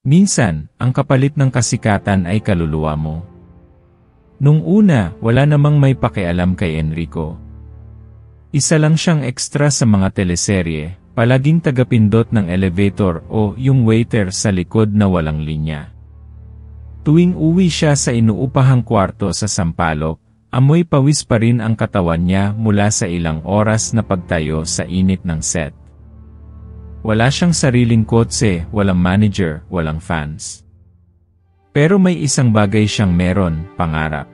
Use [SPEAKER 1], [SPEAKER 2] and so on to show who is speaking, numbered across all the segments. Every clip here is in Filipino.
[SPEAKER 1] Minsan, ang kapalit ng kasikatan ay kaluluwa mo. Nung una, wala namang may pakialam kay Enrico. Isa lang siyang extra sa mga teleserye, palaging tagapindot ng elevator o yung waiter sa likod na walang linya. Tuwing uwi siya sa inuupahang kwarto sa Sampaloc, amoy pawis pa rin ang katawan niya mula sa ilang oras na pagtayo sa init ng set. Wala siyang sariling kotse, walang manager, walang fans. Pero may isang bagay siyang meron, pangarap.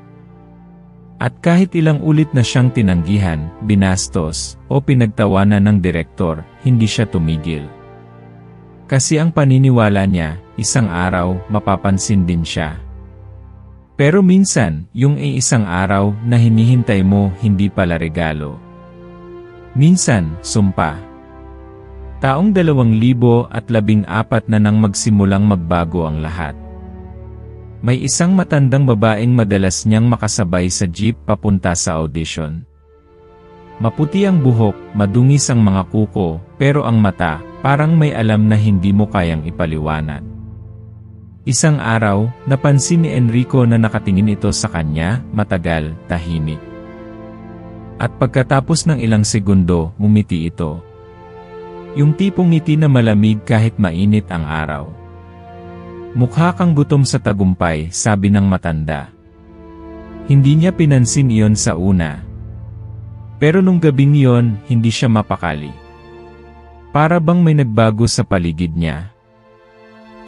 [SPEAKER 1] At kahit ilang ulit na siyang tinanggihan, binastos, o pinagtawanan ng direktor, hindi siya tumigil. Kasi ang paniniwala niya, isang araw, mapapansin din siya. Pero minsan, yung isang araw na hinihintay mo, hindi pala regalo. Minsan, sumpa. Taong 2014 na nang magsimulang magbago ang lahat. May isang matandang babaeng madalas niyang makasabay sa jeep papunta sa audition. Maputi ang buhok, madungis ang mga kuko, pero ang mata, parang may alam na hindi mo kayang ipaliwanag. Isang araw, napansin ni Enrico na nakatingin ito sa kanya, matagal, tahimik. At pagkatapos ng ilang segundo, ngumiti ito. Yung tipong ngiti na malamig kahit mainit ang araw. Mukha kang gutom sa tagumpay, sabi ng matanda. Hindi niya pinansin iyon sa una. Pero nung gabing iyon, hindi siya mapakali. Para bang may nagbago sa paligid niya.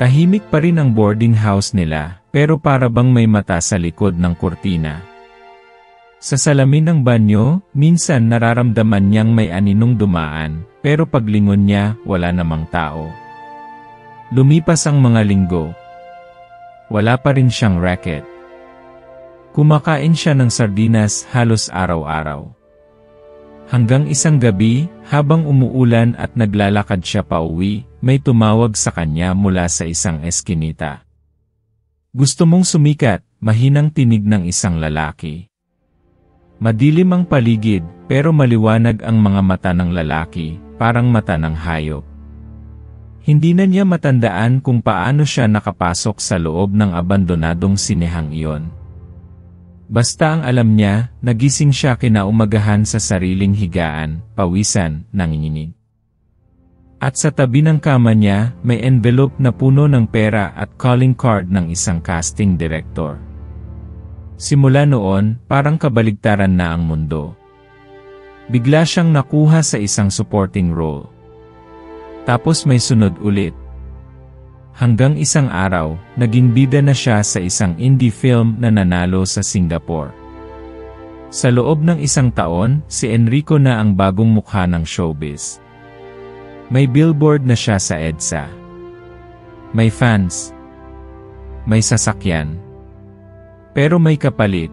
[SPEAKER 1] Tahimik pa rin ang boarding house nila, pero para bang may mata sa likod ng kurtina. Sa salamin ng banyo, minsan nararamdaman niyang may aninong dumaan, pero paglingon niya, wala namang tao. Lumipas ang mga linggo. Wala pa rin siyang racket. Kumakain siya ng sardinas halos araw-araw. Hanggang isang gabi, habang umuulan at naglalakad siya pauwi, may tumawag sa kanya mula sa isang eskinita. Gusto mong sumikat, mahinang tinig ng isang lalaki. Madilim ang paligid, pero maliwanag ang mga mata ng lalaki, parang mata ng hayop. Hindi na niya matandaan kung paano siya nakapasok sa loob ng abandonadong sinehang iyon. Basta ang alam niya, nagising siya kinaumagahan sa sariling higaan, pawisan, nanginginig. At sa tabi ng kama niya, may envelope na puno ng pera at calling card ng isang casting director. Simula noon, parang kabaligtaran na ang mundo. Bigla siyang nakuha sa isang supporting role. Tapos may sunod ulit. Hanggang isang araw, naging bida na siya sa isang indie film na nanalo sa Singapore. Sa loob ng isang taon, si Enrico na ang bagong mukha ng showbiz. May billboard na siya sa EDSA. May fans. May sasakyan. Pero may kapalit.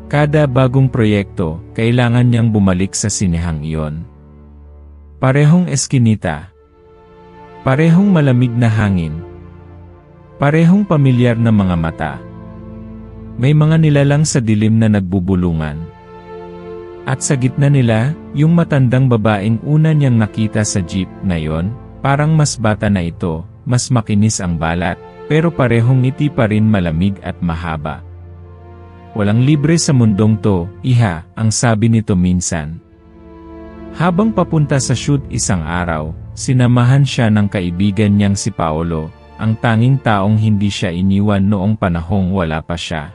[SPEAKER 1] Kada bagong proyekto, kailangan niyang bumalik sa sinehang iyon. Parehong eskinita. Parehong malamig na hangin. Parehong pamilyar na mga mata. May mga nilalang sa dilim na nagbubulungan. At sa gitna nila, yung matandang babaeng una niyang nakita sa jeep na yon, parang mas bata na ito, mas makinis ang balat. Pero parehong ngiti pa rin malamig at mahaba. Walang libre sa mundong to, iha, ang sabi nito minsan. Habang papunta sa shoot isang araw, sinamahan siya ng kaibigan niyang si Paolo, ang tanging taong hindi siya iniwan noong panahong wala pa siya.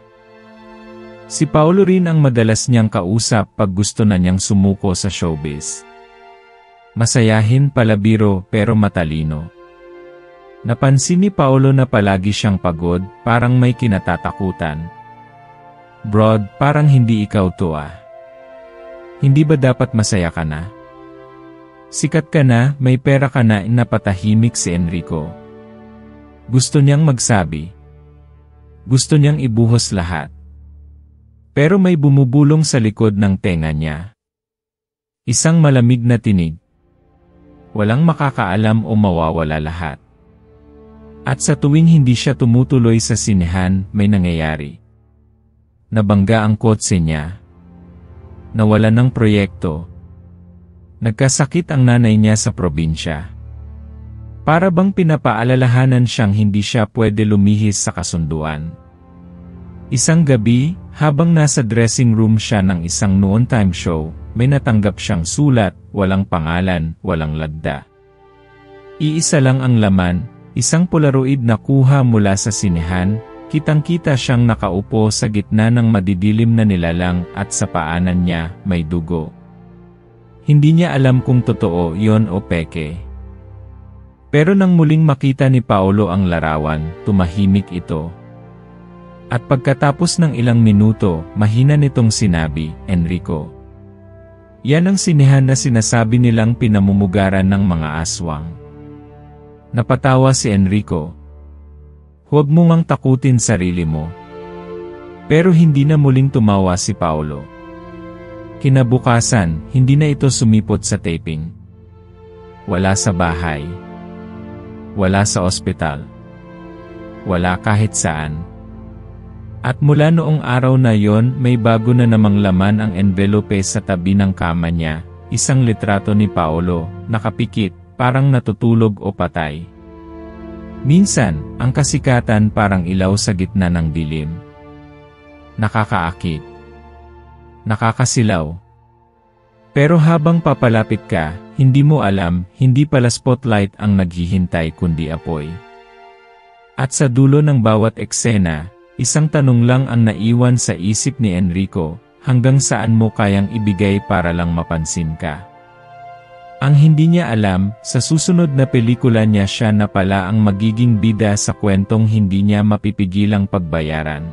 [SPEAKER 1] Si Paolo rin ang madalas niyang kausap pag gusto na niyang sumuko sa showbiz. Masayahin, palabiro, pero matalino. Napansin ni Paolo na palagi siyang pagod, parang may kinatatakutan. Broad, parang hindi ikaw to ah. Hindi ba dapat masaya ka na? Sikat ka na, may pera ka na, napatahimik si Enrico. Gusto niyang magsabi. Gusto niyang ibuhos lahat. Pero may bumubulong sa likod ng tenga niya. Isang malamig na tinig. Walang makakaalam o mawawala lahat. At sa tuwing hindi siya tumutuloy sa sinehan, may nangyayari. Nabangga ang kotse niya. Nawalan ng proyekto. Nagkasakit ang nanay niya sa probinsya. Para bang pinapaalalahanan siyang hindi siya pwede lumihis sa kasunduan. Isang gabi, habang nasa dressing room siya ng isang noon time show, may natanggap siyang sulat, walang pangalan, walang lagda. Iisa lang ang laman, isang Polaroid na kuha mula sa sinehan, kitang-kita siyang nakaupo sa gitna ng madidilim na nilalang at sa paanan niya may dugo. Hindi niya alam kung totoo yon o peke. Pero nang muling makita ni Paolo ang larawan, tumahimik ito. At pagkatapos ng ilang minuto, mahina nitong sinabi, Enrico. Yan ang sinehan na sinasabi nilang pinamumugaran ng mga aswang. Napatawa si Enrico. Huwag mo ngang takutin sarili mo. Pero hindi na muling tumawa si Paolo. Kinabukasan, hindi na ito sumipot sa taping. Wala sa bahay. Wala sa ospital. Wala kahit saan. At mula noong araw na yon, may bago na namang laman ang envelope sa tabi ng kama niya, isang litrato ni Paolo, nakapikit, parang natutulog o patay. Minsan, ang kasikatan parang ilaw sa gitna ng dilim. Nakakaakit. Nakakasilaw. Pero habang papalapit ka, hindi mo alam, hindi pala spotlight ang naghihintay kundi apoy. At sa dulo ng bawat eksena, isang tanong lang ang naiwan sa isip ni Enrico, hanggang saan mo kayang ibigay para lang mapansin ka. Ang hindi niya alam, sa susunod na pelikula niya siya na pala ang magiging bida sa kwentong hindi niya mapipigilang pagbayaran.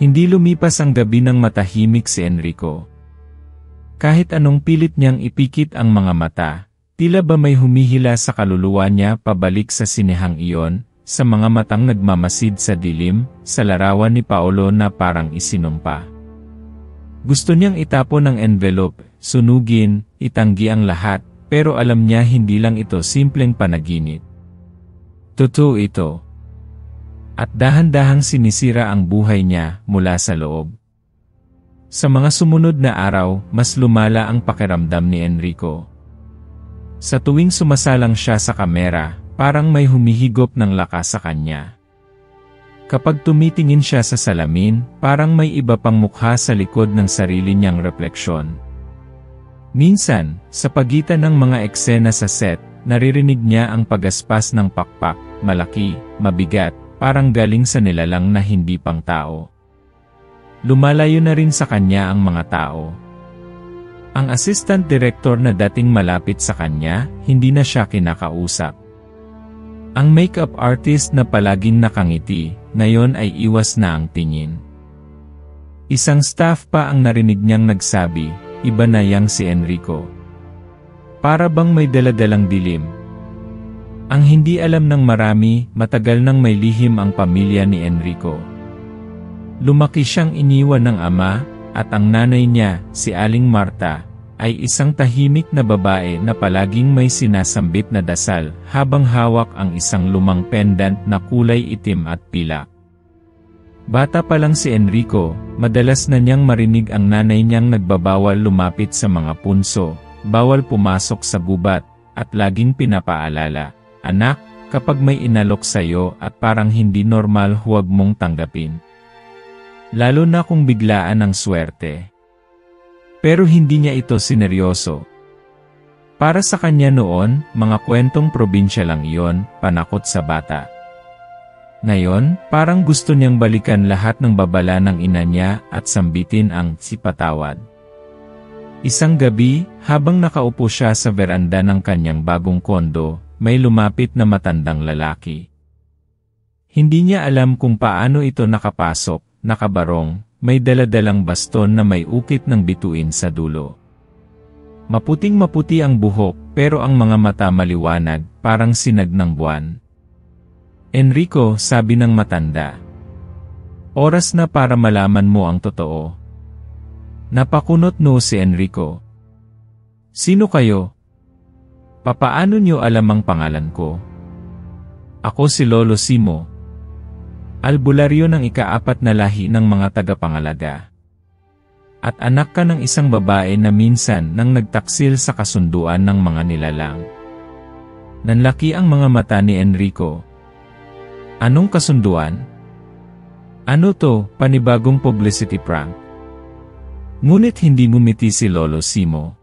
[SPEAKER 1] Hindi lumipas ang gabi ng matahimik si Enrico. Kahit anong pilit niyang ipikit ang mga mata, tila ba may humihila sa kaluluwa niya pabalik sa sinehang iyon, sa mga matang nagmamasid sa dilim, sa larawan ni Paolo na parang isinumpa. Gusto niyang itapon ang envelope, sunugin, itanggi ang lahat, pero alam niya hindi lang ito simpleng panaginip. Totoo ito. At dahan-dahang sinisira ang buhay niya mula sa loob. Sa mga sumunod na araw, mas lumala ang pakiramdam ni Enrico. Sa tuwing sumasalang siya sa kamera, parang may humihigop ng lakas sa kanya. Kapag tumitingin siya sa salamin, parang may iba pang mukha sa likod ng sarili niyang refleksyon. Minsan, sa pagitan ng mga eksena sa set, naririnig niya ang pagaspas ng pakpak, malaki, mabigat, parang galing sa nilalang na hindi pang tao. Lumalayo na rin sa kanya ang mga tao. Ang assistant director na dating malapit sa kanya, hindi na siya kinakausap. Ang makeup artist na palaging nakangiti, ngayon ay iwas na ang tingin. Isang staff pa ang narinig niyang nagsabi, iba na yang si Enrico. Para bang may daladalang dilim. Ang hindi alam ng marami, matagal nang may lihim ang pamilya ni Enrico. Lumaki siyang iniwan ng ama, at ang nanay niya, si Aling Marta, ay isang tahimik na babae na palaging may sinasambit na dasal habang hawak ang isang lumang pendant na kulay itim at pilak. Bata pa lang si Enrico, madalas na niyang marinig ang nanay niyang nagbabawal lumapit sa mga punso, bawal pumasok sa gubat, at laging pinapaalala, anak, kapag may inalok sa'yo at parang hindi normal huwag mong tanggapin. Lalo na kung biglaan ang swerte. Pero hindi niya ito sineryoso. Para sa kanya noon, mga kwentong probinsya lang iyon, panakot sa bata. Ngayon, parang gusto niyang balikan lahat ng babala ng ina niya at sambitin ang sipatawad. Isang gabi, habang nakaupo siya sa veranda ng kanyang bagong kondo, may lumapit na matandang lalaki. Hindi niya alam kung paano ito nakapasok, nakabarong, may daladalang baston na may ukit ng bituin sa dulo. Maputing-maputi ang buhok, pero ang mga mata maliwanag, parang sinag ng buwan. Enrico, sabi ng matanda. Oras na para malaman mo ang totoo. Napakunot no si Enrico. Sino kayo? Papaano niyo alam ang pangalan ko? Ako si Lolo Simo. Albularyo ng ika-4 na lahi ng mga tagapangalaga. At anak ka ng isang babae na minsan nang nagtaksil sa kasunduan ng mga nilalang. Nanlaki ang mga mata ni Enrico. Anong kasunduan? Ano to, panibagong publicity prank? Ngunit hindi ngumiti si Lolo Simo.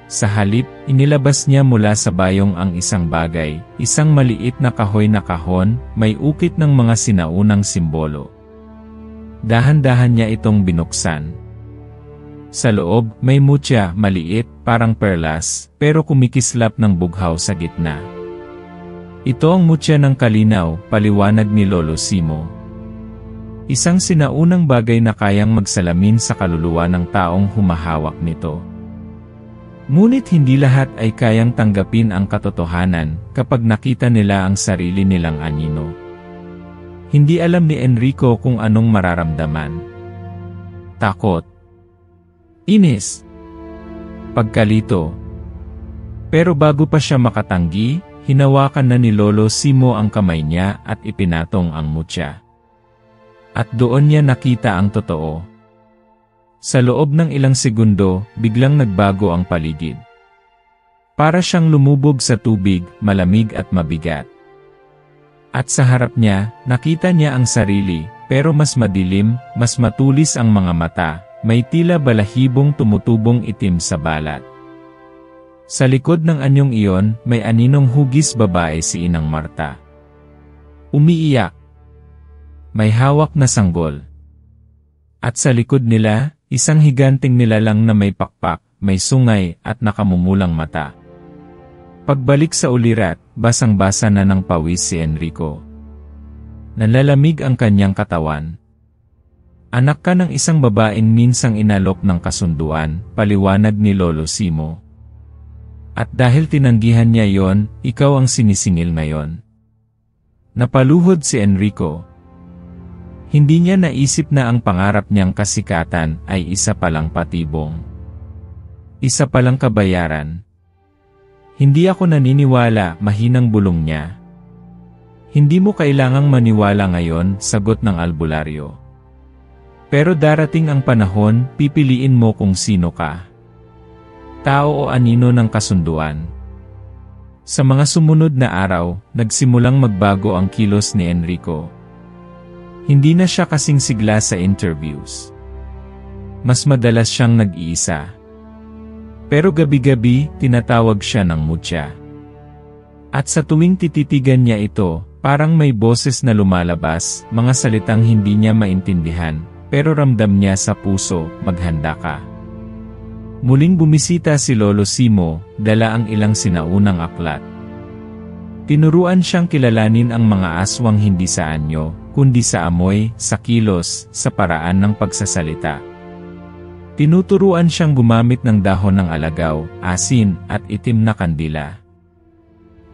[SPEAKER 1] Sa halip, inilabas niya mula sa bayong ang isang bagay, isang maliit na kahoy na kahon, may ukit ng mga sinaunang simbolo. Dahan-dahan niya itong binuksan. Sa loob, may mutya, maliit, parang perlas, pero kumikislap ng bughaw sa gitna. Ito ang mutya ng kalinaw, paliwanag ni Lolo Simo. Isang sinaunang bagay na kayang magsalamin sa kaluluwa ng taong humahawak nito. Ngunit hindi lahat ay kayang tanggapin ang katotohanan kapag nakita nila ang sarili nilang anino. Hindi alam ni Enrico kung anong mararamdaman. Takot. Inis. Pagkalito. Pero bago pa siya makatanggi, hinawakan na ni Lolo Simo ang kamay niya at ipinatong ang mutya. At doon niya nakita ang totoo. Sa loob ng ilang segundo, biglang nagbago ang paligid. Para siyang lumubog sa tubig, malamig at mabigat. At sa harap niya, nakita niya ang sarili, pero mas madilim, mas matulis ang mga mata. May tila balahibong tumutubong itim sa balat. Sa likod ng anyong iyon, may aninong hugis babae si Inang Marta. Umiiyak. May hawak na sanggol. At sa likod nila, isang higanting nilalang na may pakpak, may sungay at nakamumulang mata. Pagbalik sa ulirat, basang-basa na ng pawis si Enrico. Nalalamig ang kanyang katawan. Anak ka ng isang babaeng minsang inalok ng kasunduan, paliwanag ni Lolo Simo. At dahil tinanggihan niya yon, ikaw ang sinisingil ngayon. Napaluhod si Enrico. Hindi niya naisip na ang pangarap niyang kasikatan ay isa palang patibong. Isa palang kabayaran. Hindi ako naniniwala, mahinang bulong niya. Hindi mo kailangang maniwala ngayon, sagot ng albularyo. Pero darating ang panahon, pipiliin mo kung sino ka. Tao o anino ng kasunduan. Sa mga sumunod na araw, nagsimulang magbago ang kilos ni Enrico. Hindi na siya kasing sigla sa interviews. Mas madalas siyang nag-iisa. Pero gabi-gabi, tinatawag siya ng mutya. At sa tuwing tititigan niya ito, parang may boses na lumalabas, mga salitang hindi niya maintindihan. Pero ramdam niya sa puso, maghanda ka. Muling bumisita si Lolo Simo, dala ang ilang sinaunang aklat. Tinuruan siyang kilalanin ang mga aswang hindi sa anyo, kundi sa amoy, sa kilos, sa paraan ng pagsasalita. Tinuturuan siyang gumamit ng dahon ng alagaw, asin, at itim na kandila.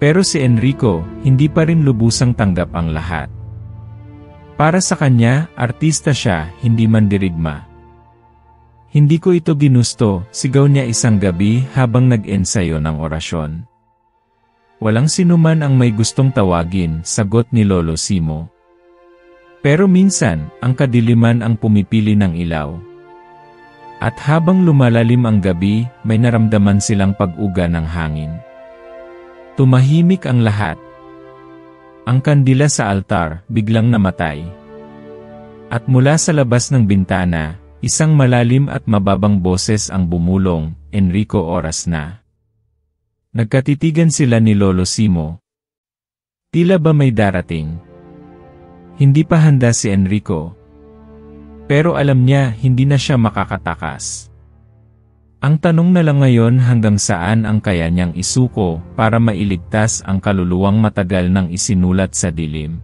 [SPEAKER 1] Pero si Enrico, hindi pa rin lubusang tanggap ang lahat. Para sa kanya, artista siya, hindi mandirigma. Hindi ko ito ginusto, sigaw niya isang gabi habang nag-ensayo ng orasyon. Walang sinuman ang may gustong tawagin, sagot ni Lolo Simo. Pero minsan, ang kadiliman ang pumipili ng ilaw. At habang lumalalim ang gabi, may naramdaman silang pag-uga ng hangin. Tumahimik ang lahat. Ang kandila sa altar, biglang namatay. At mula sa labas ng bintana, isang malalim at mababang boses ang bumulong, Enrico, oras na. Nagkatitigan sila ni Lolo Simo. Tila ba may darating? Hindi pa handa si Enrico. Pero alam niya, hindi na siya makakatakas. Ang tanong na lang ngayon hanggang saan ang kaya niyang isuko para mailigtas ang kaluluwang matagal nang isinulat sa dilim.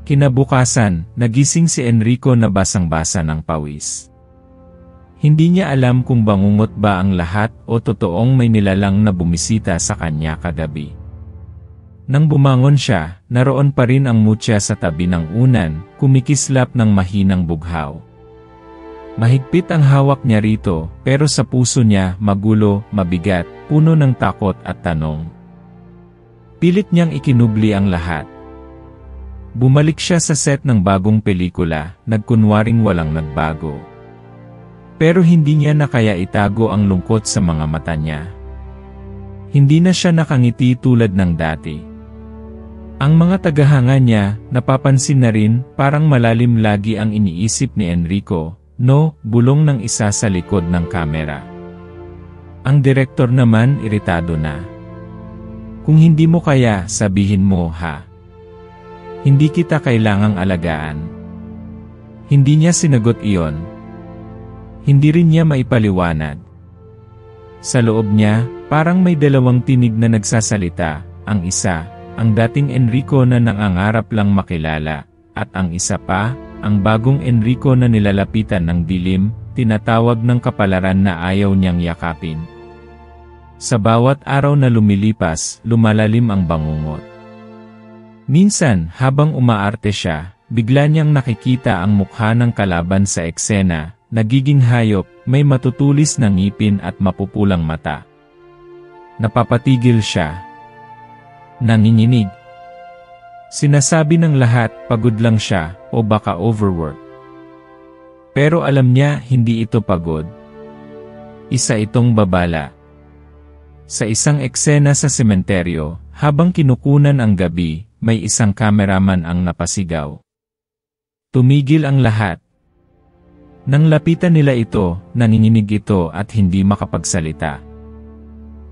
[SPEAKER 1] Kinabukasan, nagising si Enrico na basang-basa ng pawis. Hindi niya alam kung bangungot ba ang lahat o totoong may nilalang na bumisita sa kanya kagabi. Nang bumangon siya, naroon pa rin ang mutya sa tabi ng unan, kumikislap ng mahinang bughaw. Mahigpit ang hawak niya rito, pero sa puso niya, magulo, mabigat, puno ng takot at tanong. Pilit niyang ikinubli ang lahat. Bumalik siya sa set ng bagong pelikula, nagkunwaring walang nagbago. Pero hindi niya na kaya itago ang lungkot sa mga mata niya. Hindi na siya nakangiti tulad ng dati. Ang mga tagahanga niya, napapansin na rin, parang malalim lagi ang iniisip ni Enrico, no, bulong ng isa sa likod ng kamera. Ang direktor naman iritado na. Kung hindi mo kaya, sabihin mo ha. Hindi kita kailangang alagaan. Hindi niya sinagot iyon. Hindi rin niya maipaliwanag. Sa loob niya, parang may dalawang tinig na nagsasalita, ang isa, ang dating Enrico na nangangarap lang makilala, at ang isa pa, ang bagong Enrico na nilalapitan ng dilim, tinatawag ng kapalaran na ayaw niyang yakapin. Sa bawat araw na lumilipas, lumalalim ang bangungot. Minsan, habang umaarte siya, bigla niyang nakikita ang mukha ng kalaban sa eksena, nagiging hayop, may matutulis na ngipin at mapupulang mata. Napapatigil siya. Nanginginig. Sinasabi ng lahat, pagod lang siya, o baka overwork. Pero alam niya, hindi ito pagod. Isa itong babala. Sa isang eksena sa sementeryo, habang kinukunan ang gabi, may isang kameraman ang napasigaw. Tumigil ang lahat. Nang lapitan nila ito, nanginginig ito at hindi makapagsalita.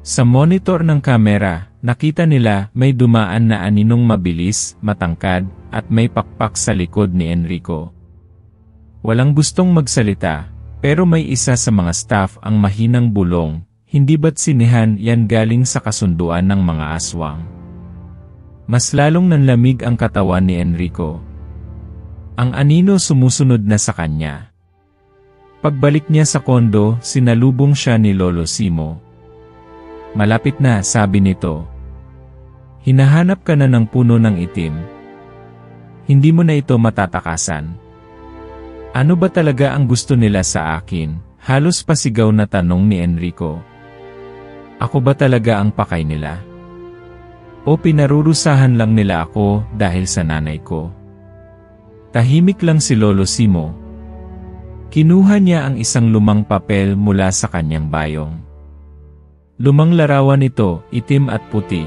[SPEAKER 1] Sa monitor ng kamera, nakita nila may dumaan na aninong mabilis, matangkad, at may pakpak sa likod ni Enrico. Walang gustong magsalita, pero may isa sa mga staff ang mahinang bulong, hindi ba't sinihan yan galing sa kasunduan ng mga aswang? Mas lalong nanlamig ang katawan ni Enrico. Ang anino sumusunod na sa kanya. Pagbalik niya sa kondo, sinalubong siya ni Lolo Simo. Malapit na, sabi nito. Hinahanap ka na ng puno ng itim. Hindi mo na ito matatakasan. Ano ba talaga ang gusto nila sa akin? Halos pasigaw na tanong ni Enrico. Ako ba talaga ang pakay nila? O pinarurusahan lang nila ako dahil sa nanay ko? Tahimik lang si Lolo Simo. Kinuha niya ang isang lumang papel mula sa kanyang bayong. Lumang larawan ito, itim at puti.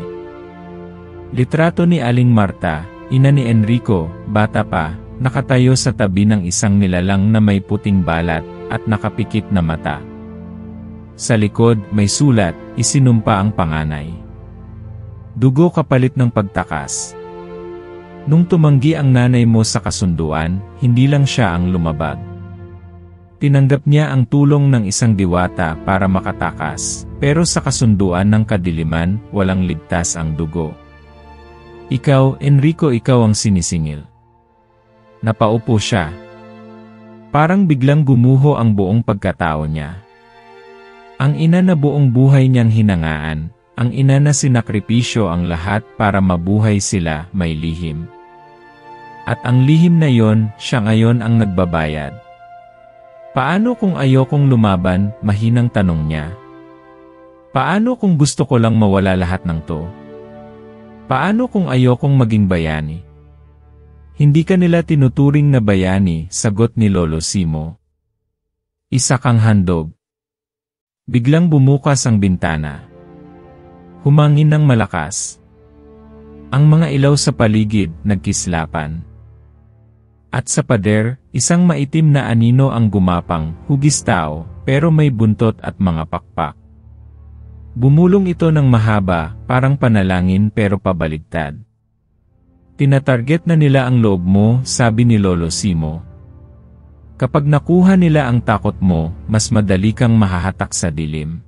[SPEAKER 1] Litrato ni Aling Marta, ina ni Enrico, bata pa, nakatayo sa tabi ng isang nilalang na may puting balat at nakapikit na mata. Sa likod, may sulat, isinumpa ang panganay. Dugo kapalit ng pagtakas. Nung tumanggi ang nanay mo sa kasunduan, hindi lang siya ang lumabag. Tinanggap niya ang tulong ng isang diwata para makatakas, pero sa kasunduan ng kadiliman, walang ligtas ang dugo. Ikaw, Enrico, ikaw ang sinisingil. Napaupo siya. Parang biglang gumuho ang buong pagkatao niya. Ang ina na buong buhay niyang hinangaan, ang ina na sinakripisyo ang lahat para mabuhay sila, may lihim. At ang lihim na yon, siya ngayon ang nagbabayad. Paano kung ayokong lumaban, mahinang tanong niya. Paano kung gusto ko lang mawala lahat ng to? Paano kung ayokong maging bayani? Hindi ka nila tinuturing na bayani, sagot ni Lolo Simo. Isa kang handog. Biglang bumukas ang bintana. Humangin ng malakas. Ang mga ilaw sa paligid nagkislapan. At sa pader, isang maitim na anino ang gumapang, hugis tao, pero may buntot at mga pakpak. Bumulong ito ng mahaba, parang panalangin pero pabaligtad. Tinatarget na nila ang loob mo, sabi ni Lolo Simo. Kapag nakuha nila ang takot mo, mas madali kang mahahatak sa dilim.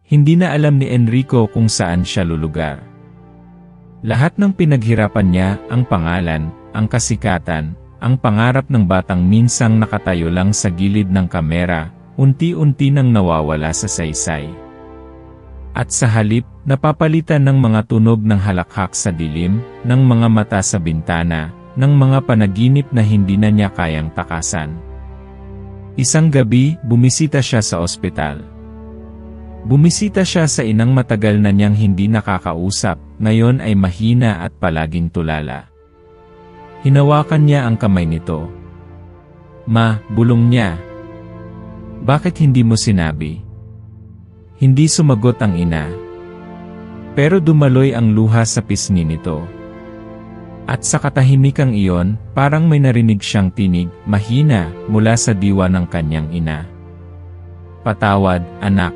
[SPEAKER 1] Hindi na alam ni Enrico kung saan siya lulugar. Lahat ng pinaghirapan niya, ang pangalan, ang kasikatan, ang pangarap ng batang minsang nakatayo lang sa gilid ng kamera, unti-unti nang nawawala sa saysay. At sa halip, napapalitan ng mga tunog ng halakhak sa dilim, ng mga mata sa bintana, ng mga panaginip na hindi na niya kayang takasan. Isang gabi, bumisita siya sa ospital. Bumisita siya sa inang matagal na niyang hindi nakakausap, ngayon ay mahina at palaging tulala. Hinawakan niya ang kamay nito. Ma, bulong niya. Bakit hindi mo sinabi? Hindi sumagot ang ina. Pero dumaloy ang luha sa pisngi nito. At sa katahimikang iyon, parang may narinig siyang tinig, mahina, mula sa diwa ng kanyang ina. "Patawad, anak.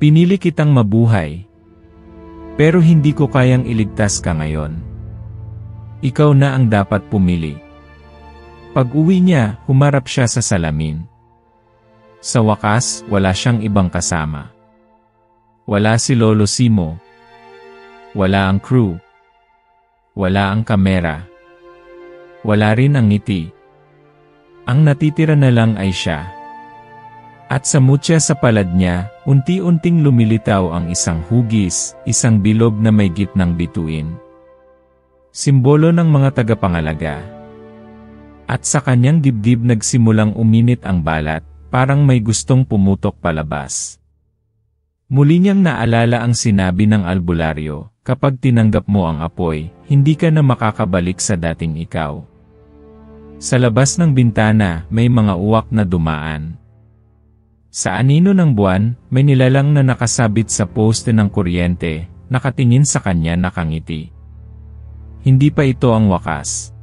[SPEAKER 1] Pinili kitang mabuhay. Pero hindi ko kayang iligtas ka ngayon. Ikaw na ang dapat pumili." Pag-uwi niya, humarap siya sa salamin. Sa wakas, wala siyang ibang kasama. Wala si Lolo Simo. Wala ang crew. Wala ang kamera. Wala rin ang ngiti. Ang natitira na lang ay siya. At sa mutya sa palad niya, unti-unting lumilitaw ang isang hugis, isang bilog na may gitnang bituin. Simbolo ng mga tagapangalaga. At sa kanyang dibdib nagsimulang uminit ang balat, parang may gustong pumutok palabas. Muli niyang naalala ang sinabi ng albularyo, "Kapag tinanggap mo ang apoy, hindi ka na makakabalik sa dating ikaw." Sa labas ng bintana, may mga uwak na dumaan. Sa anino ng buwan, may nilalang na nakasabit sa poste ng kuryente, nakatingin sa kanya nakangiti. Hindi pa ito ang wakas.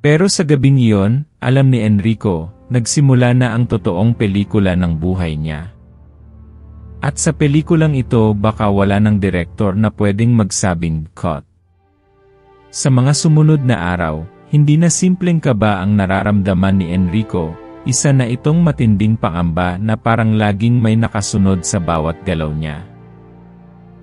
[SPEAKER 1] Pero sa gabing iyon, alam ni Enrico, nagsimula na ang totoong pelikula ng buhay niya. At sa pelikulang ito baka wala ng direktor na pwedeng magsabing cut. Sa mga sumunod na araw, hindi na simpleng kaba ang nararamdaman ni Enrico, isa na itong matinding pangamba na parang laging may nakasunod sa bawat galaw niya.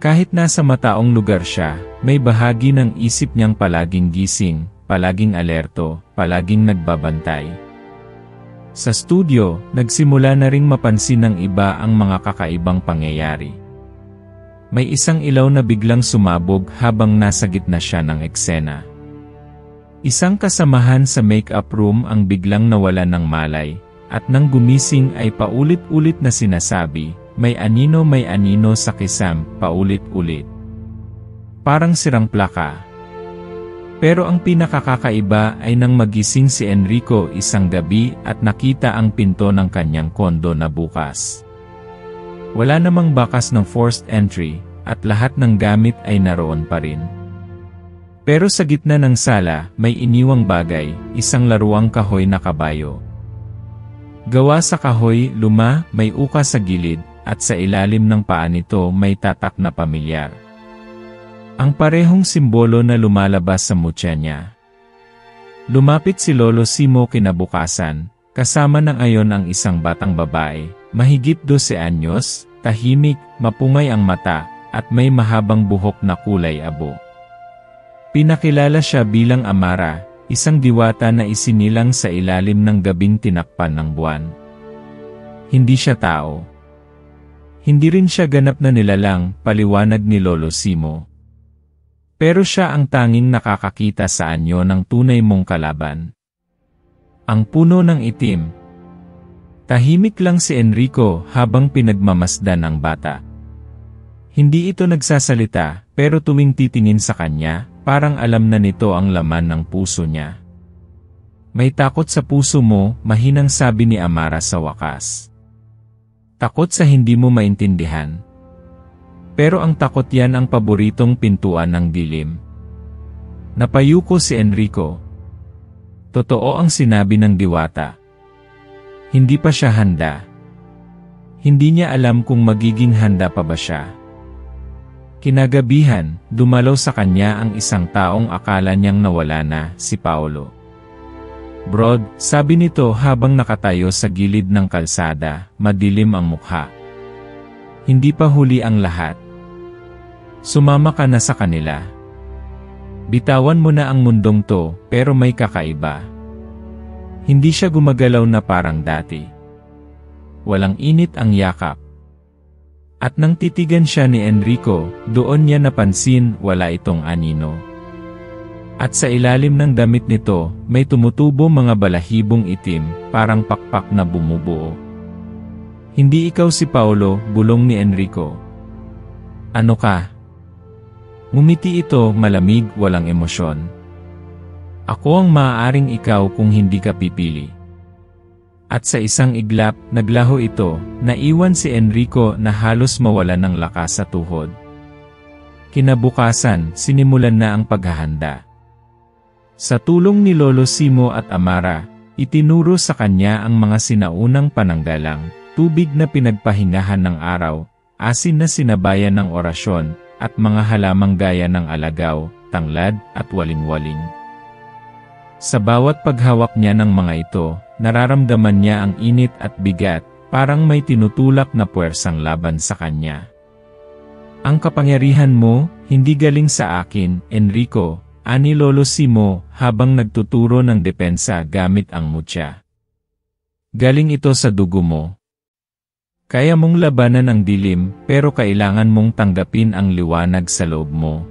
[SPEAKER 1] Kahit nasa mataong lugar siya, may bahagi ng isip niyang palaging gising, palaging alerto, palaging nagbabantay. Sa studio, nagsimula na ring mapansin ng iba ang mga kakaibang pangyayari. May isang ilaw na biglang sumabog habang nasa gitna siya ng eksena. Isang kasamahan sa make-up room ang biglang nawalan ng malay, at nang gumising ay paulit-ulit na sinasabi, may anino sa kisam, paulit-ulit. Parang sirang plaka. Pero ang pinakakakaiba ay nang magising si Enrico isang gabi at nakita ang pinto ng kanyang kondo na bukas. Wala namang bakas ng forced entry, at lahat ng gamit ay naroon pa rin. Pero sa gitna ng sala, may iniwang bagay, isang laruang kahoy na kabayo. Gawa sa kahoy, luma, may uka sa gilid, at sa ilalim ng paa nito may tatak na pamilyar. Ang parehong simbolo na lumalabas sa mutya niya. Lumapit si Lolo Simo kinabukasan, kasama ng ayon ang isang batang babae, mahigit 12 anyos, tahimik, mapungay ang mata, at may mahabang buhok na kulay abo. Pinakilala siya bilang Amara, isang diwata na isinilang sa ilalim ng gabing tinakpan ng buwan. Hindi siya tao. Hindi rin siya ganap na nilalang, paliwanag ni Lolo Simo. Pero siya ang tanging nakakakita sa anyo ng tunay mong kalaban. Ang puno ng itim. Tahimik lang si Enrico habang pinagmamasdan ang bata. Hindi ito nagsasalita, pero tuwing titingin sa kanya, parang alam na nito ang laman ng puso niya. May takot sa puso mo, mahinang sabi ni Amara sa wakas. Takot sa hindi mo maintindihan. Pero ang takot yan ang paboritong pintuan ng dilim. Napayuko si Enrico. Totoo ang sinabi ng diwata. Hindi pa siya handa. Hindi niya alam kung magiging handa pa ba siya. Kinagabihan, dumalaw sa kanya ang isang taong akala niyang nawala na, si Paolo. Brod, sabi nito habang nakatayo sa gilid ng kalsada, madilim ang mukha. Hindi pa huli ang lahat. Sumama ka na sa kanila. Bitawan mo na ang mundong to, pero may kakaiba. Hindi siya gumagalaw na parang dati. Walang init ang yakap. At nang titigan siya ni Enrico, doon niya napansin wala itong anino. At sa ilalim ng damit nito, may tumutubo mga balahibong itim, parang pakpak na bumubuo. Hindi ikaw si Paolo, bulong ni Enrico. Ano ka? Ngumiti ito, malamig, walang emosyon. Ako ang maaaring ikaw kung hindi ka pipili. At sa isang iglap, naglaho ito, naiwan si Enrico na halos mawalan ng lakas sa tuhod. Kinabukasan, sinimulan na ang paghahanda. Sa tulong ni Lolo Simo at Amara, itinuro sa kanya ang mga sinaunang pananggalang, tubig na pinagpahingahan ng araw, asin na sinabayan ng orasyon, at mga halamang gaya ng alagaw, tanglad, at waling-waling. Sa bawat paghawak niya ng mga ito, nararamdaman niya ang init at bigat, parang may tinutulak na puwersang laban sa kanya. Ang kapangyarihan mo, hindi galing sa akin, Enrico, ani Lolo Simo habang nagtuturo ng depensa gamit ang mutya. Galing ito sa dugo mo. Kaya mong labanan ang dilim, pero kailangan mong tanggapin ang liwanag sa loob mo.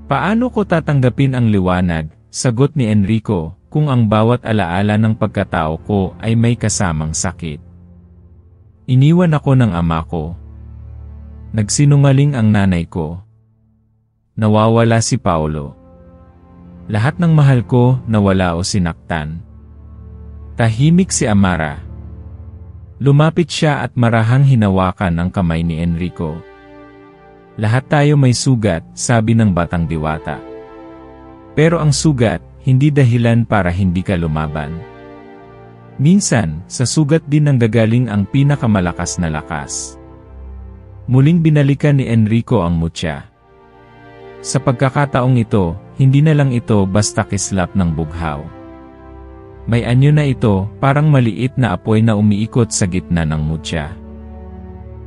[SPEAKER 1] Paano ko tatanggapin ang liwanag? Sagot ni Enrico, kung ang bawat alaala ng pagkatao ko ay may kasamang sakit. Iniwan ako ng ama ko. Nagsinungaling ang nanay ko. Nawawala si Paolo. Lahat ng mahal ko nawala o sinaktan. Tahimik si Amara. Lumapit siya at marahang hinawakan ang kamay ni Enrico. Lahat tayo may sugat, sabi ng batang diwata. Pero ang sugat, hindi dahilan para hindi ka lumaban. Minsan, sa sugat din nanggagaling ang pinakamalakas na lakas. Muling binalikan ni Enrico ang mutya. Sa pagkakataong ito, hindi na lang ito basta kislap ng bughaw. May anyo na ito, parang maliit na apoy na umiikot sa gitna ng mutya.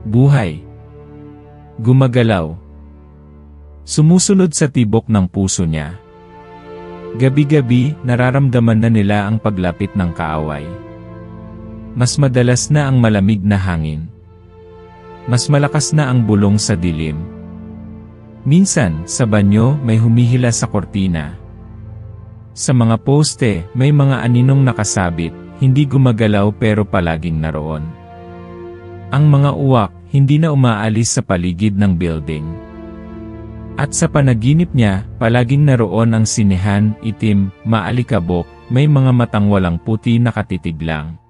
[SPEAKER 1] Buhay. Gumagalaw. Sumusunod sa tibok ng puso niya. Gabi-gabi, nararamdaman na nila ang paglapit ng kaaway. Mas madalas na ang malamig na hangin. Mas malakas na ang bulong sa dilim. Minsan, sa banyo, may humihila sa kortina. Sa mga poste, may mga aninong nakasabit, hindi gumagalaw pero palaging naroon. Ang mga uwak, hindi na umaalis sa paligid ng building. At sa panaginip niya, palaging naroon ang sinehan, itim, maalikabok, may mga matang walang puti na katitig lang.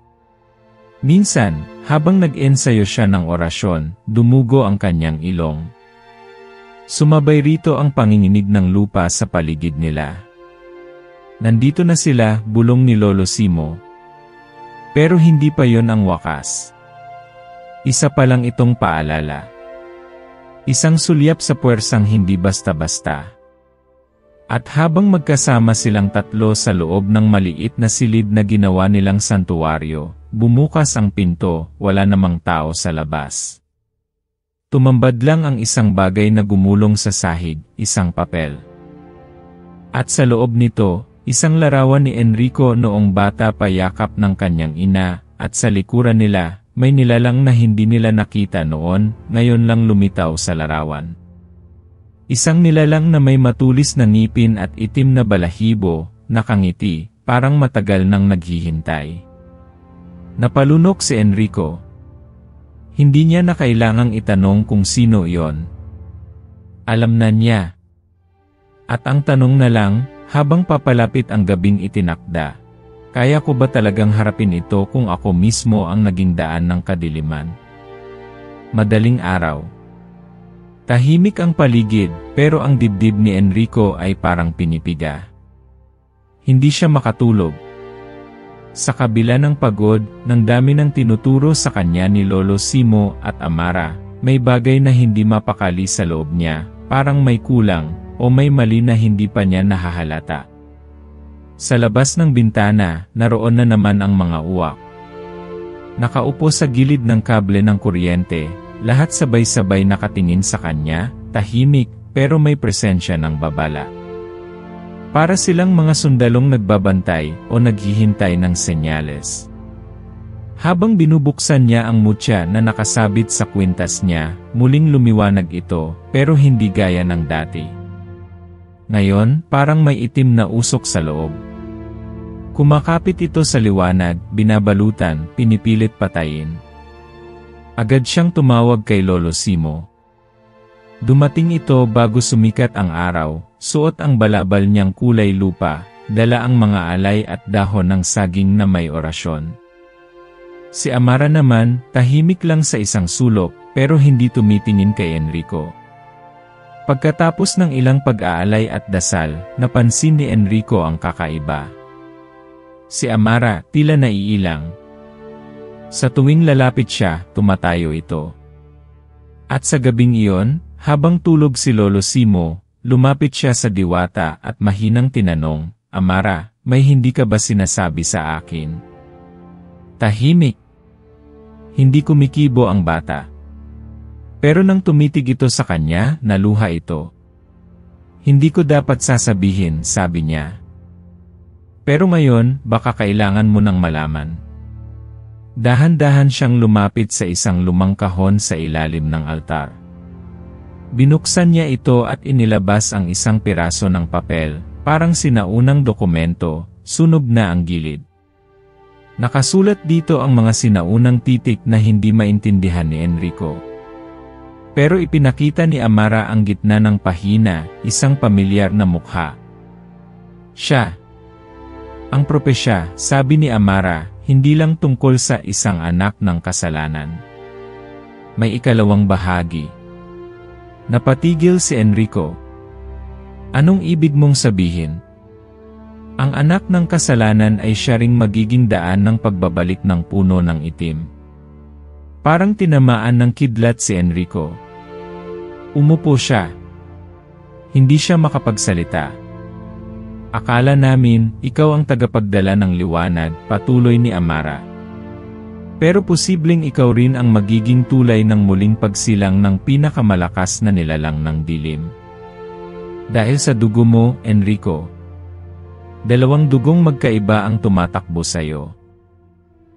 [SPEAKER 1] Minsan, habang nag-ensayo siya ng orasyon, dumugo ang kanyang ilong. Sumabay rito ang panginginig ng lupa sa paligid nila. Nandito na sila, bulong ni Lolo Simo. Pero hindi pa yon ang wakas. Isa pa lang itong paalala. Isang sulyap sa puwersang hindi basta-basta. At habang magkasama silang tatlo sa loob ng maliit na silid na ginawa nilang santuwaryo, bumukas ang pinto, wala namang tao sa labas. Tumambad lang ang isang bagay na gumulong sa sahig, isang papel. At sa loob nito, isang larawan ni Enrico noong bata pa yakap ng kanyang ina, at sa likuran nila, may nilalang na hindi nila nakita noon, ngayon lang lumitaw sa larawan. Isang nilalang na may matulis na ngipin at itim na balahibo, nakangiti, parang matagal nang naghihintay. Napalunok si Enrico. Hindi niya na kailangang itanong kung sino iyon. Alam na niya. At ang tanong na lang, habang papalapit ang gabing itinakda, kaya ko ba talagang harapin ito kung ako mismo ang naging daan ng kadiliman? Madaling araw. Tahimik ang paligid, pero ang dibdib ni Enrico ay parang pinipiga. Hindi siya makatulog. Sa kabila ng pagod, ng dami ng tinuturo sa kanya ni Lolo Simo at Amara, may bagay na hindi mapakali sa loob niya, parang may kulang, o may mali na hindi pa niya nahahalata. Sa labas ng bintana, naroon na naman ang mga uwak. Nakaupo sa gilid ng kable ng kuryente, lahat sabay-sabay nakatingin sa kanya, tahimik, pero may presensya ng babala. Para silang mga sundalong nagbabantay o naghihintay ng senyales. Habang binubuksan niya ang mutya na nakasabit sa kwintas niya, muling lumiwanag ito, pero hindi gaya ng dati. Ngayon, parang may itim na usok sa loob. Kumakapit ito sa liwanag, binabalutan, pinipilit patayin. Agad siyang tumawag kay Lolo Simo. Dumating ito bago sumikat ang araw, suot ang balabal niyang kulay lupa, dala ang mga alay at dahon ng saging na may orasyon. Si Amara naman, tahimik lang sa isang sulok, pero hindi tumitingin kay Enrico. Pagkatapos ng ilang pag-aalay at dasal, napansin ni Enrico ang kakaiba. Si Amara, tila naiilang. Sa tuwing lalapit siya, tumatayo ito. At sa gabing iyon, habang tulog si Lolo Simo, lumapit siya sa diwata at mahinang tinanong, "Amara, may hindi ka ba sinasabi sa akin?" Tahimik. Hindi kumikibo ang bata. Pero nang tumitig ito sa kanya, naluha ito. "Hindi ko dapat sasabihin," sabi niya. "Pero ngayon, baka kailangan mo nang malaman." Dahan-dahan siyang lumapit sa isang lumang kahon sa ilalim ng altar. Binuksan niya ito at inilabas ang isang piraso ng papel, parang sinaunang dokumento, sunob na ang gilid. Nakasulat dito ang mga sinaunang titik na hindi maintindihan ni Enrico. Pero ipinakita ni Amara ang gitna ng pahina, isang pamilyar na mukha. Siya. Ang propesya, sabi ni Amara, hindi lang tungkol sa isang anak ng kasalanan. May ikalawang bahagi. Napatigil si Enrico. Anong ibig mong sabihin? Ang anak ng kasalanan ay siya ring magiging daan ng pagbabalik ng puno ng itim. Parang tinamaan ng kidlat si Enrico. Umupo siya. Hindi siya makapagsalita. "Akala namin, ikaw ang tagapagdala ng liwanag," patuloy ni Amara. "Pero posibleng ikaw rin ang magiging tulay ng muling pagsilang ng pinakamalakas na nilalang ng dilim. Dahil sa dugo mo, Enrico. Dalawang dugong magkaiba ang tumatakbo sa'yo."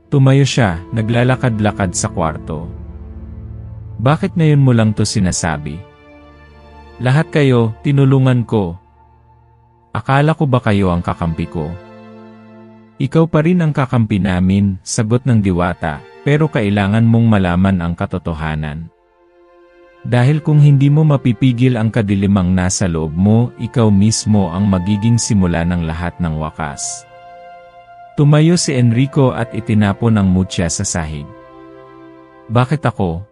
[SPEAKER 1] Tumayo siya, naglalakad-lakad sa kwarto. "Bakit ngayon mo lang to sinasabi? Lahat kayo, tinulungan ko. Akala ko ba kayo ang kakampi ko?" "Ikaw pa rin ang kakampi namin," sagot ng diwata, "pero kailangan mong malaman ang katotohanan. Dahil kung hindi mo mapipigil ang kadilimang nasa loob mo, ikaw mismo ang magiging simula ng lahat ng wakas." Tumayo si Enrico at itinapon ang mutya sa sahig. "Bakit ako?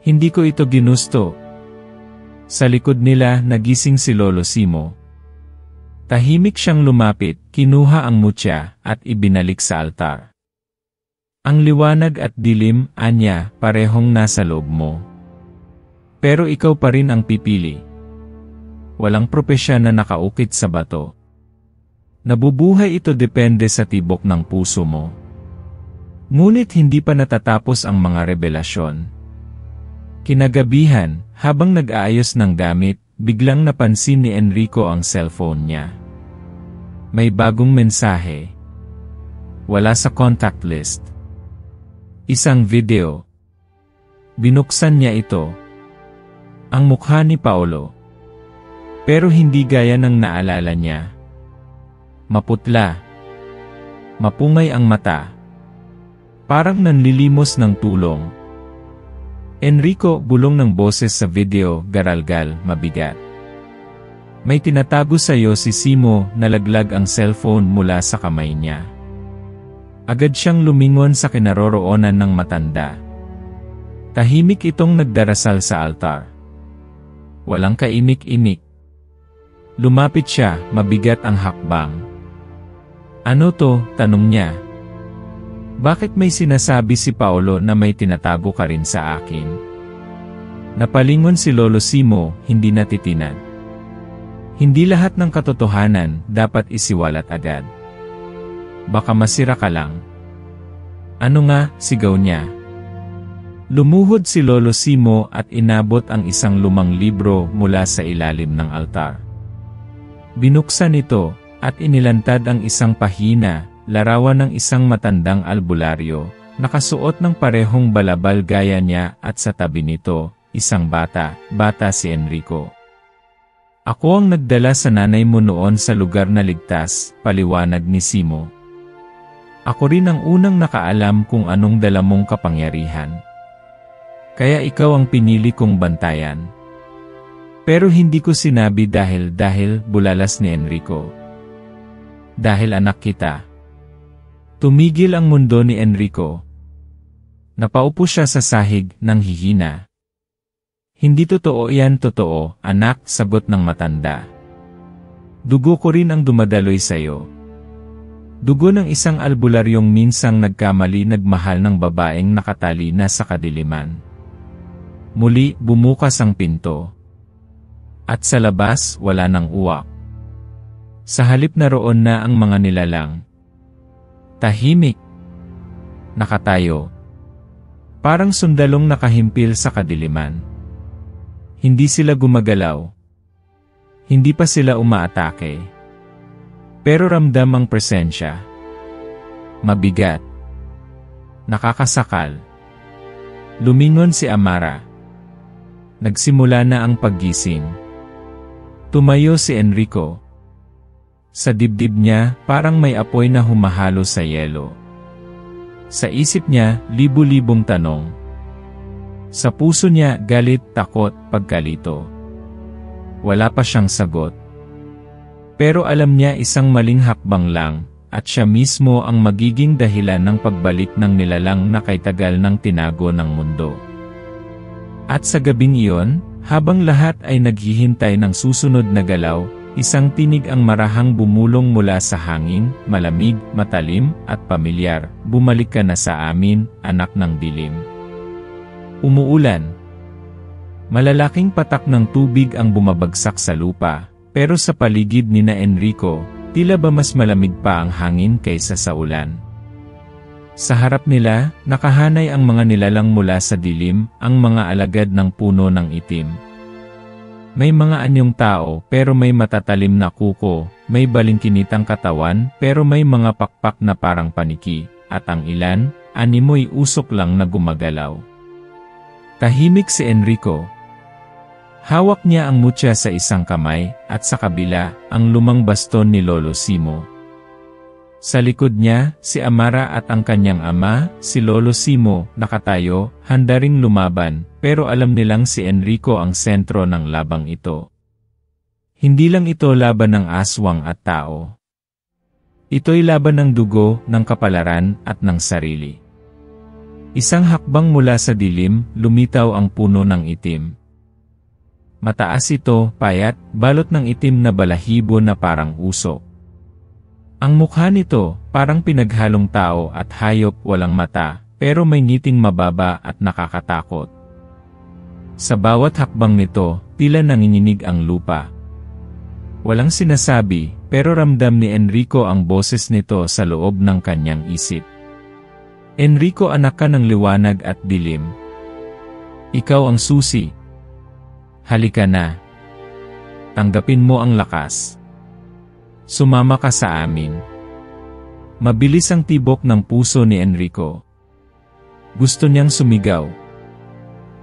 [SPEAKER 1] Hindi ko ito ginusto." Sa likod nila, nagising si Lolo Simo. Tahimik siyang lumapit, kinuha ang mutya, at ibinalik sa altar. "Ang liwanag at dilim, anya, parehong nasa loob mo. Pero ikaw pa rin ang pipili. Walang propesya na nakaukit sa bato. Nabubuhay ito depende sa tibok ng puso mo." Ngunit hindi pa natatapos ang mga revelasyon. Kinagabihan, habang nag-aayos ng gamit, biglang napansin ni Enrico ang cellphone niya. May bagong mensahe. Wala sa contact list. Isang video. Binuksan niya ito. Ang mukha ni Paolo. Pero hindi gaya ng naalala niya. Maputla. Mapungay ang mata. Parang nanlilimos ng tulong. "Enrico," bulong ng boses sa video, garalgal, mabigat. "May tinatago sa'yo si Simo," nalaglag ang cellphone mula sa kamay niya. Agad siyang lumingon sa kinaroroonan ng matanda. Tahimik itong nagdarasal sa altar. Walang kaimik-imik. Lumapit siya, mabigat ang hakbang. "Ano to?" tanong niya. "Bakit may sinasabi si Paolo na may tinatago ka rin sa akin?" Napalingon si Lolo Simo, hindi natitinag. Hindi lahat ng katotohanan dapat isiwalat agad. Baka masira ka lang. "Ano nga?" sigaw niya. Lumuhod si Lolo Simo at inabot ang isang lumang libro mula sa ilalim ng altar. Binuksan ito, at inilantad ang isang pahina, larawan ng isang matandang albularyo, nakasuot ng parehong balabal gaya niya at sa tabi nito, isang bata si Enrico. "Ako ang nagdala sa nanay mo noon sa lugar na ligtas," paliwanag ni Simo. "Ako rin ang unang nakaalam kung anong dala mong kapangyarihan. Kaya ikaw ang pinili kong bantayan. Pero hindi ko sinabi dahil bulalas ni Enrico. Dahil anak kita." Tumigil ang mundo ni Enrico. Napaupo siya sa sahig, nang hihina. Hindi totoo yan, totoo, anak, sagot ng matanda. Dugo ko rin ang dumadaloy sa'yo. Dugo ng isang albularyong minsang nagkamali nagmahal ng babaeng nakatali na sa kadiliman. Muli, bumukas ang pinto. At sa labas, wala nang uwak. Sa halip na roon na ang mga nilalang. Tahimik. Nakatayo. Parang sundalong nakahimpil sa kadiliman. Hindi sila gumagalaw. Hindi pa sila umaatake. Pero ramdam ang presensya. Mabigat. Nakakasakal. Lumingon si Amara. Nagsimula na ang paggising. Tumayo si Enrico. Sa dibdib niya, parang may apoy na humahalo sa yelo. Sa isip niya, libu-libong tanong. Sa puso niya, galit, takot, pagkalito. Wala pa siyang sagot. Pero alam niya isang maling hakbang lang, at siya mismo ang magiging dahilan ng pagbalik ng nilalang na kay tagal ng tinago ng mundo. At sa gabing iyon, habang lahat ay naghihintay ng susunod na galaw, isang tinig ang marahang bumulong mula sa hangin, malamig, matalim, at pamilyar. Bumalik ka na sa amin, anak ng dilim. Umuulan. Malalaking patak ng tubig ang bumabagsak sa lupa, pero sa paligid ni na Enrico, tila ba mas malamig pa ang hangin kaysa sa ulan. Sa harap nila, nakahanay ang mga nilalang mula sa dilim, ang mga alagad ng puno ng itim. May mga anyong tao pero may matatalim na kuko, may balingkinitang katawan pero may mga pakpak na parang paniki, at ang ilan, animoy usok lang na gumagalaw. Tahimik si Enrico. Hawak niya ang mutya sa isang kamay, at sa kabila, ang lumang baston ni Lolo Simo. Sa likod niya, si Amara at ang kanyang ama, si Lolo Simo, nakatayo, handa ring lumaban, pero alam nilang si Enrico ang sentro ng labang ito. Hindi lang ito laban ng aswang at tao. Ito'y laban ng dugo, ng kapalaran, at ng sarili. Isang hakbang mula sa dilim, lumitaw ang puno ng itim. Mataas ito, payat, balot ng itim na balahibo na parang usok. Ang mukha nito, parang pinaghalong tao at hayop, walang mata, pero may ngiting mababa at nakakatakot. Sa bawat hakbang nito, tila nanginginig ang lupa. Walang sinasabi, pero ramdam ni Enrico ang boses nito sa loob ng kanyang isip. Enrico, anak ka ng liwanag at dilim. Ikaw ang susi. Halika na. Tanggapin mo ang lakas. Sumama ka sa amin. Mabilis ang tibok ng puso ni Enrico. Gusto niyang sumigaw.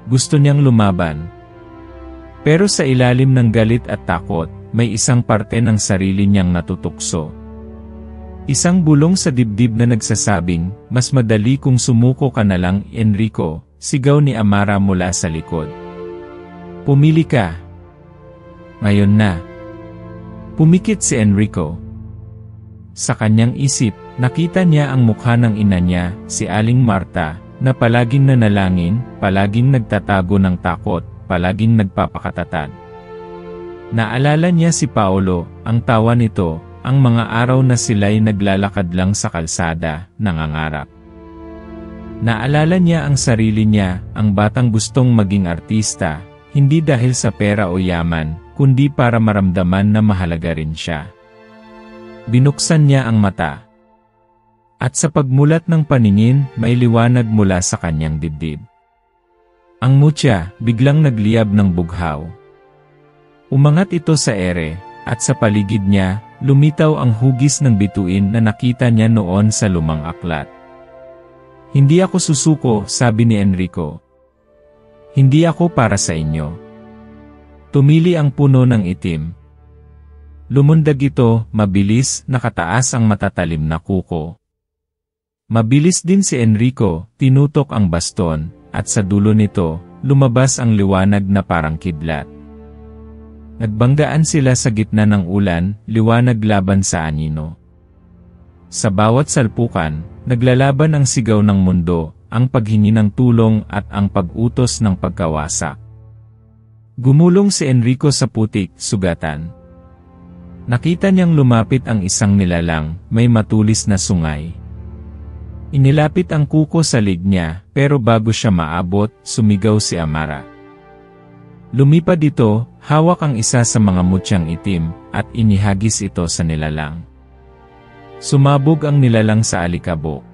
[SPEAKER 1] Gusto niyang lumaban. Pero sa ilalim ng galit at takot, may isang parte ng sarili niyang natutukso. Isang bulong sa dibdib na nagsasabing, mas madali kung sumuko ka na lang, Enrico, sigaw ni Amara mula sa likod. Pumili ka. Ngayon na. Pumikit si Enrico. Sa kanyang isip, nakita niya ang mukha ng ina niya, si Aling Marta, na palaging nanalangin, palaging nagtatago ng takot, palaging nagpapakatatag. Naalala niya si Paolo, ang tawa nito, ang mga araw na sila'y naglalakad lang sa kalsada, nangangarap. Naalala niya ang sarili niya, ang batang gustong maging artista, hindi dahil sa pera o yaman, kundi para maramdaman na mahalaga rin siya. Binuksan niya ang mata. At sa pagmulat ng paningin, may liwanag mula sa kanyang dibdib. Ang mutya, biglang nagliyab ng bughaw. Umangat ito sa ere, at sa paligid niya, lumitaw ang hugis ng bituin na nakita niya noon sa lumang aklat. Hindi ako susuko, sabi ni Enrico. Hindi ako para sa inyo. Tumili ang puno ng itim. Lumundag ito, mabilis, nakataas ang matatalim na kuko. Mabilis din si Enrico, tinutok ang baston, at sa dulo nito, lumabas ang liwanag na parang kidlat. Nagbanggaan sila sa gitna ng ulan, liwanag laban sa anino. Sa bawat salpukan, naglalaban ang sigaw ng mundo, ang paghingi ng tulong at ang pag-utos ng pagkawasak. Gumulong si Enrico sa putik, sugatan. Nakita niyang lumapit ang isang nilalang, may matulis na sungay. Inilapit ang kuko sa lig niya, pero bago siya maabot, sumigaw si Amara. Lumipad ito, hawak ang isa sa mga mutyang itim, at inihagis ito sa nilalang. Sumabog ang nilalang sa alikabok.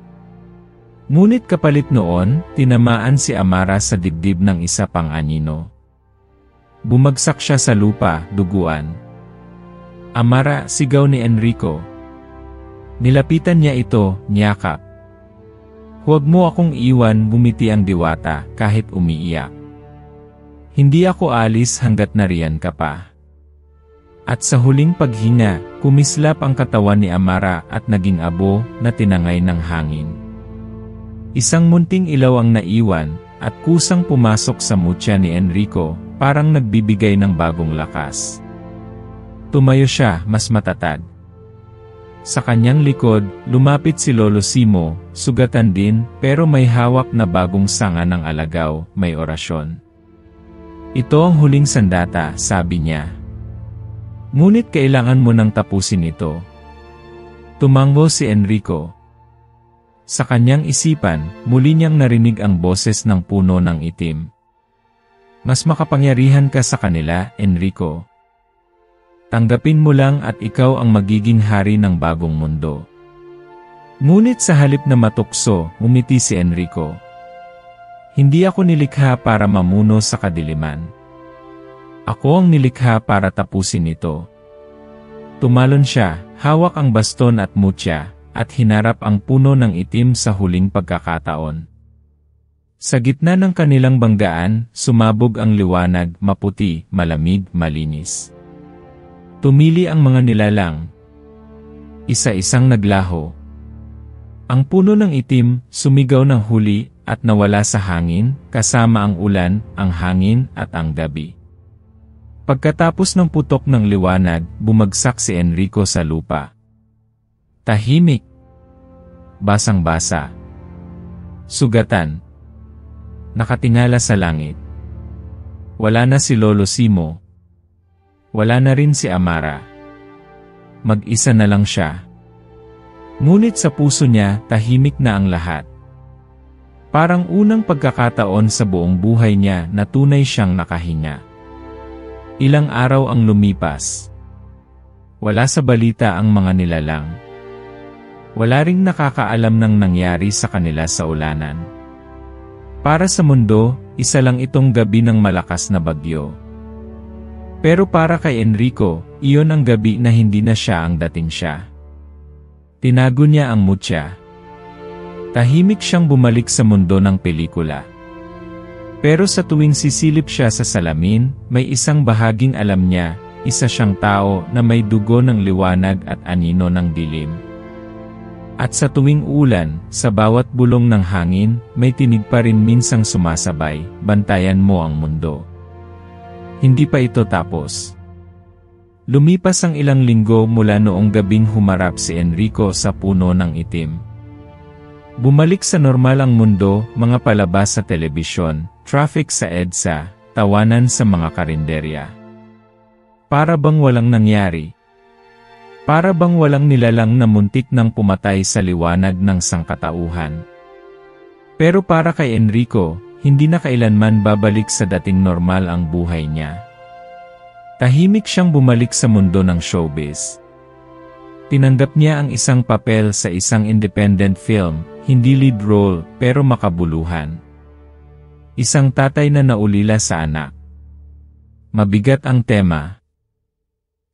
[SPEAKER 1] Ngunit kapalit noon, tinamaan si Amara sa dibdib ng isa pang anino. Bumagsak siya sa lupa, duguan. Amara, sigaw ni Enrico. Nilapitan niya ito, niyakap. Huwag mo akong iwan, bumiti ang diwata, kahit umiiyak. Hindi ako alis hanggat nariyan ka pa. At sa huling paghinga, kumislap ang katawan ni Amara at naging abo na tinangay ng hangin. Isang munting ilaw ang naiwan, at kusang pumasok sa mutya ni Enrico, parang nagbibigay ng bagong lakas. Tumayo siya, mas matatag. Sa kanyang likod, lumapit si Lolo Simo, sugatan din, pero may hawak na bagong sanga ng alagaw, may orasyon. Ito ang huling sandata, sabi niya. Ngunit kailangan mo nang tapusin ito. Tumango si Enrico. Sa kanyang isipan, muli niyang narinig ang boses ng puno ng itim. Mas makapangyarihan ka sa kanila, Enrico. Tanggapin mo lang at ikaw ang magiging hari ng bagong mundo. Ngunit sa halip na matukso, umiti si Enrico. Hindi ako nilikha para mamuno sa kadiliman. Ako ang nilikha para tapusin ito. Tumalon siya, hawak ang baston at mutya, at hinarap ang puno ng itim sa huling pagkakataon. Sa gitna ng kanilang banggaan, sumabog ang liwanag, maputi, malamig, malinis. Tumili ang mga nilalang. Isa-isang naglaho. Ang puno ng itim, sumigaw ng huli, at nawala sa hangin, kasama ang ulan, ang hangin, at ang gabi. Pagkatapos ng putok ng liwanag, bumagsak si Enrico sa lupa. Tahimik. Basang-basa. Sugatan. Nakatingala sa langit. Wala na si Lolo Simo. Wala na rin si Amara. Mag-isa na lang siya. Ngunit sa puso niya, tahimik na ang lahat. Parang unang pagkakataon sa buong buhay niya na tunay siyang nakahinga. Ilang araw ang lumipas. Wala sa balita ang mga nilalang. Wala ring nakakaalam ng nangyari sa kanila sa ulanan. Para sa mundo, isa lang itong gabi ng malakas na bagyo. Pero para kay Enrico, iyon ang gabi na hindi na siya ang dating siya. Tinago niya ang mutya. Tahimik siyang bumalik sa mundo ng pelikula. Pero sa tuwing sisilip siya sa salamin, may isang bahaging alam niya, isa siyang tao na may dugo ng liwanag at anino ng dilim. At sa tuwing ulan, sa bawat bulong ng hangin, may tinig pa rin minsang sumasabay, bantayan mo ang mundo. Hindi pa ito tapos. Lumipas ang ilang linggo mula noong gabing humarap si Enrico sa puno ng itim. Bumalik sa normal ang mundo, mga palabas sa telebisyon, traffic sa EDSA, tawanan sa mga karinderya. Para bang walang nangyari? Para bang walang nilalang na muntik nang pumatay sa liwanag ng sangkatauhan? Pero para kay Enrico, hindi na kailanman babalik sa dating normal ang buhay niya. Tahimik siyang bumalik sa mundo ng showbiz. Tinanggap niya ang isang papel sa isang independent film, hindi lead role pero makabuluhan. Isang tatay na naulila sa anak. Mabigat ang tema.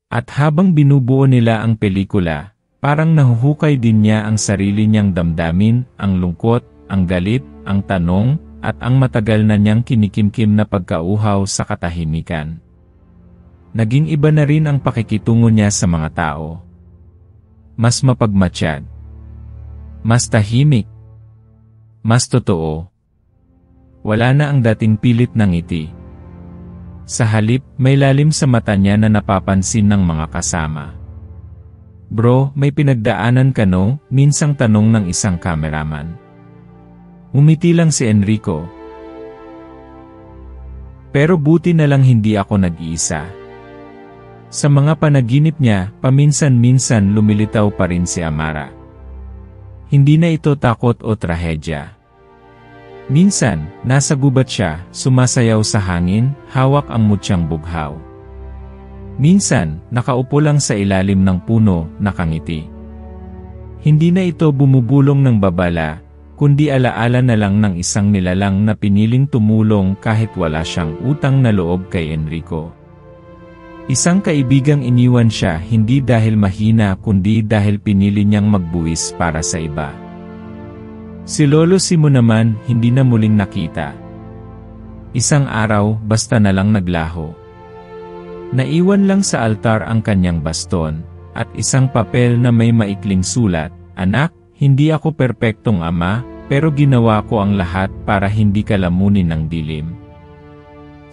[SPEAKER 1] At habang binubuo nila ang pelikula, parang nahuhukay din niya ang sarili niyang damdamin, ang lungkot, ang galit, ang tanong, at ang matagal na niyang kinikimkim na pagkauhaw sa katahimikan. Naging iba na rin ang pakikitungo niya sa mga tao. Mas mapagmatsyag. Mas tahimik. Mas totoo. Wala na ang dating pilit ng ngiti. Sa halip, may lalim sa mata niya na napapansin ng mga kasama. Bro, may pinagdaanan ka no? Minsang tanong ng isang kameraman. Umiti lang si Enrico. Pero buti na lang hindi ako nag-iisa. Sa mga panaginip niya, paminsan-minsan lumilitaw pa rin si Amara. Hindi na ito takot o trahedya. Minsan, nasa gubat siya, sumasayaw sa hangin, hawak ang mutyang bughaw. Minsan, nakaupo lang sa ilalim ng puno, nakangiti. Hindi na ito bumubulong ng babala, kundi alaala na lang ng isang nilalang na piniling tumulong kahit wala siyang utang na loob kay Enrico. Isang kaibigang iniwan siya hindi dahil mahina kundi dahil pinili niyang magbuwis para sa iba. Si Lolo Simo naman hindi na muling nakita. Isang araw basta na lang naglaho. Naiwan lang sa altar ang kanyang baston, at isang papel na may maikling sulat, "Anak, hindi ako perpektong ama, pero ginawa ko ang lahat para hindi ka lamunin ng dilim.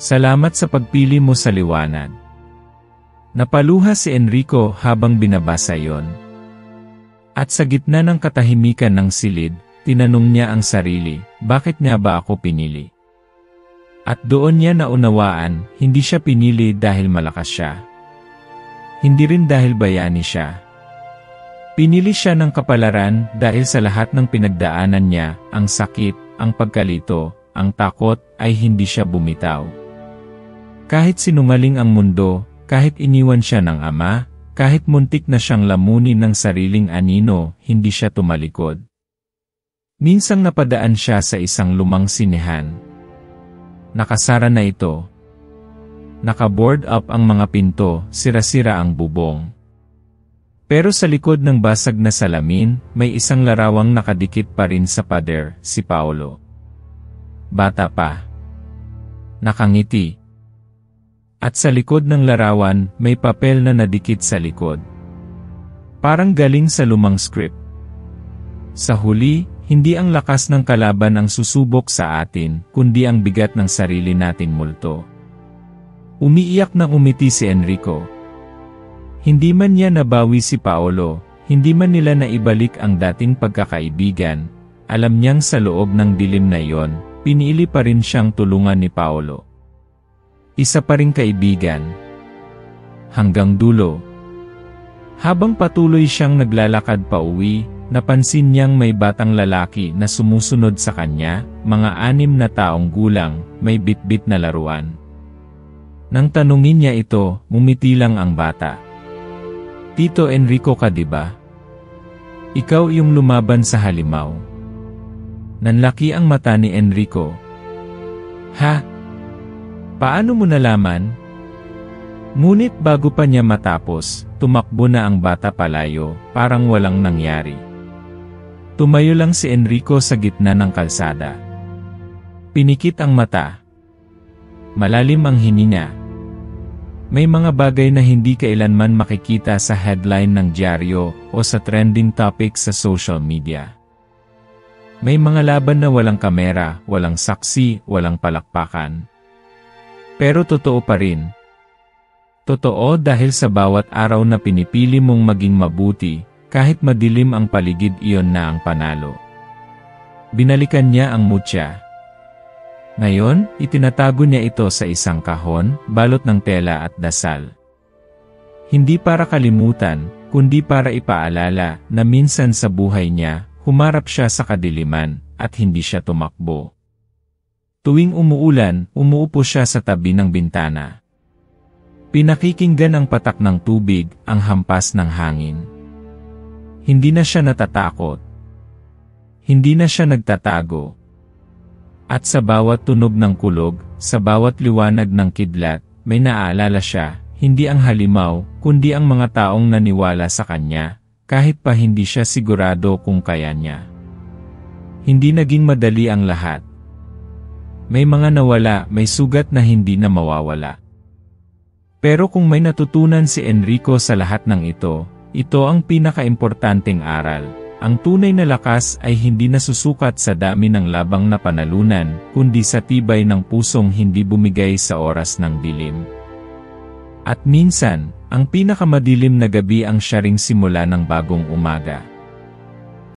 [SPEAKER 1] Salamat sa pagpili mo sa liwanag." Napaluha si Enrico habang binabasa yon. At sa gitna ng katahimikan ng silid, tinanong niya ang sarili, bakit nga ba ako pinili? At doon niya naunawaan, hindi siya pinili dahil malakas siya. Hindi rin dahil bayani siya. Pinili siya ng kapalaran dahil sa lahat ng pinagdaanan niya, ang sakit, ang pagkalito, ang takot, ay hindi siya bumitaw. Kahit sinungaling ang mundo, kahit iniwan siya ng ama, kahit muntik na siyang lamunin ng sariling anino, hindi siya tumalikod. Minsang napadaan siya sa isang lumang sinehan. Nakasara na ito. Naka-board up ang mga pinto, sira-sira ang bubong. Pero sa likod ng basag na salamin, may isang larawang nakadikit pa rin sa pader, si Paolo. Bata pa. Nakangiti. At sa likod ng larawan, may papel na nadikit sa likod. Parang galing sa lumang script. Sa huli, hindi ang lakas ng kalaban ang susubok sa atin, kundi ang bigat ng sarili nating multo. Umiiyak nang umiti si Enrico. Hindi man niya nabawi si Paolo, hindi man nila naibalik ang dating pagkakaibigan, alam niyang sa loob ng dilim na iyon, pinili pa rin siyang tulungan ni Paolo. Isa pa ring kaibigan. Hanggang dulo. Habang patuloy siyang naglalakad pa uwi, napansin niyang may batang lalaki na sumusunod sa kanya, mga 6 na taong gulang, may bitbit na laruan. Nang tanungin niya ito, ngumiti lang ang bata. Tito Enrico ka diba? Ikaw yung lumaban sa halimaw. Nanlaki ang mata ni Enrico. Ha? Paano mo nalaman? Ngunit bago pa niya matapos, tumakbo na ang bata palayo, parang walang nangyari. Tumayo lang si Enrico sa gitna ng kalsada. Pinikit ang mata. Malalim ang hininga. May mga bagay na hindi kailanman makikita sa headline ng dyaryo o sa trending topic sa social media. May mga laban na walang kamera, walang saksi, walang palakpakan. Pero totoo pa rin. Totoo dahil sa bawat araw na pinipili mong maging mabuti, kahit madilim ang paligid, iyon na ang panalo. Binalikan niya ang mutya. Ngayon, itinatago niya ito sa isang kahon, balot ng tela at dasal. Hindi para kalimutan, kundi para ipaalala na minsan sa buhay niya, humarap siya sa kadiliman, at hindi siya tumakbo. Tuwing umuulan, umuupo siya sa tabi ng bintana. Pinakikinggan ang patak ng tubig, ang hampas ng hangin. Hindi na siya natatakot. Hindi na siya nagtatago. At sa bawat tunog ng kulog, sa bawat liwanag ng kidlat, may naaalala siya, hindi ang halimaw, kundi ang mga taong naniwala sa kanya, kahit pa hindi siya sigurado kung kaya niya. Hindi naging madali ang lahat. May mga nawala, may sugat na hindi na mawawala. Pero kung may natutunan si Enrico sa lahat ng ito ang pinakaimportanteng aral. Ang tunay na lakas ay hindi nasusukat sa dami ng labang na panalunan, kundi sa tibay ng pusong hindi bumigay sa oras ng dilim. At minsan, ang pinakamadilim na gabi ang siya ring simula ng bagong umaga.